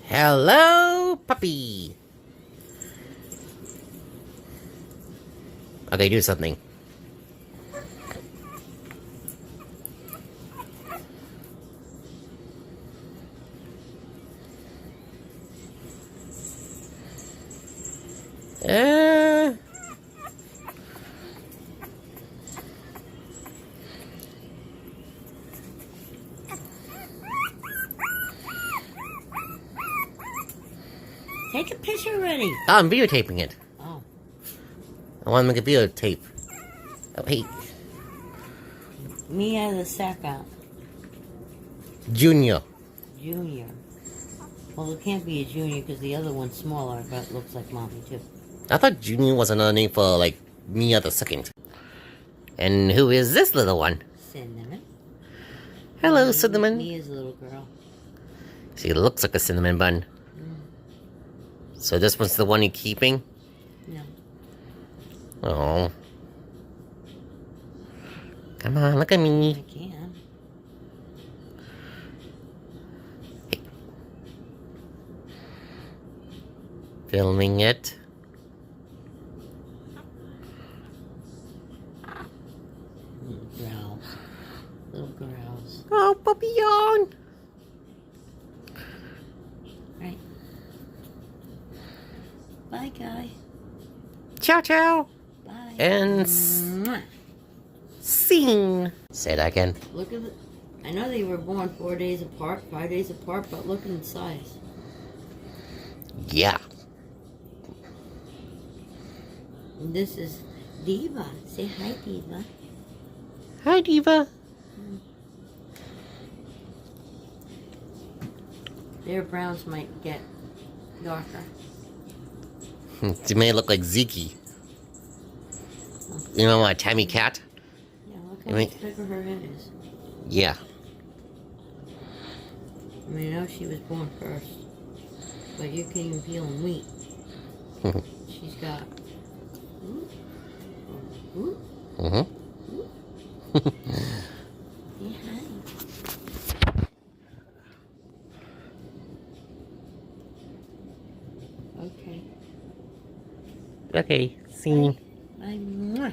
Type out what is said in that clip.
Hello, puppy. Okay, do something. Uh... Take a picture already. Oh, I'm videotaping it. Oh. I want to make a videotape. Oh, hey. Me has a second. Junior. Junior. Well, it can't be a junior because the other one's smaller, but looks like mommy too. I thought Junior was another name for, like, Mia the second. And who is this little one? Cinnamon. Hello, Cinnamon. Mia's a little girl. She looks like a cinnamon bun. So this one's the one you're keeping? No. Oh. Come on, look at I me. can. Filming it. Growls. Little growls. Oh, puppy yawn. Right. Bye, guy. Ciao, ciao. Bye. And Mwah. scene. Say that again. Look at it. I know they were born 4 days apart, 5 days apart, but look at the size. Yeah. And this is Diva. Say hi, Diva. Hi, Diva. Their browns might get darker. She may look like Zeke. You know what, Tammy Cat? Yeah, look how much bigger her head is. Yeah. I mean, I know she was born first, but you can't even peel and wheat. She's got. Mm-hmm. Yeah, hi. Okay. Okay, scene. Bye. Mwah.